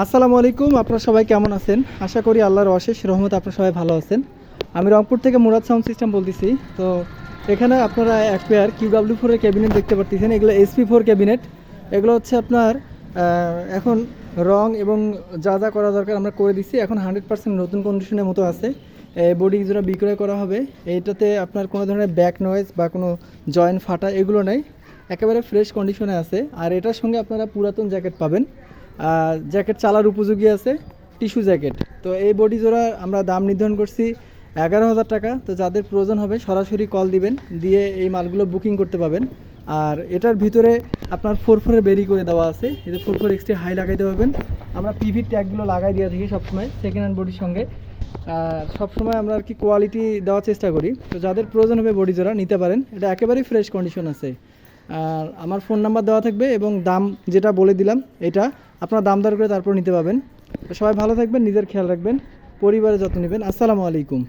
আসসালামু আলাইকুম, আপনারা সবাই কেমন আছেন? আশা করি আল্লাহর অশেষ রহমত আপনারা সবাই ভালো আছেন। আমি রংপুর থেকে মুরাদ সাউন্ড সিস্টেম বলতেছি। তো এখানে আপনারা এক পেয়ার QW4 এর ক্যাবিনেট দেখতে পাচ্ছেন। এগুলো SP4 ক্যাবিনেট। এগুলো হচ্ছে আপনার এখন রং এবং যা যা করা দরকার আমরা করে দিচ্ছি। এখন 100% নতুন কন্ডিশনের মতো আছে। বডি জোড়া বিক্রয় করা হবে। এইটাতে আপনার কোনো ধরনের ব্যাক নয়েজ বা কোনো জয়েন্ট ফাটা এগুলো নেই, একেবারে ফ্রেশ কন্ডিশনে আছে। আর এটার সঙ্গে আপনারা পুরাতন জ্যাকেট পাবেন। জ্যাকেট চালার উপযোগী আছে, টিস্যু জ্যাকেট। তো এই বডি জোড়া আমরা দাম নির্ধারণ করছি 11,000 টাকা। তো যাদের প্রয়োজন হবে সরাসরি কল দিবেন, দিয়ে এই মালগুলো বুকিং করতে পাবেন। আর এটার ভিতরে আপনার 4/4 বেরি করে দেওয়া আছে, এতে 4/4 এক্সট্রা হাই লাগাইতে পারবেন। আমরা পিভি ট্যাগগুলো লাগাই দিয়ে থাকি সবসময় সেকেন্ড হ্যান্ড বডির সঙ্গে। সবসময় আমরা আর কি কোয়ালিটি দেওয়ার চেষ্টা করি। তো যাদের প্রয়োজন হবে বডি জোড়া নিতে পারেন, এটা একেবারেই ফ্রেশ কন্ডিশন আছে। আর আমার ফোন নাম্বার দেওয়া থাকবে এবং দাম যেটা বলে দিলাম এটা আপনারা দাম দর করে তারপর নিতে পাবেন। তো সবাই ভালো থাকবেন, নিজের খেয়াল রাখবেন, পরিবারের যত্ন নেবেন। আসসালামু আলাইকুম।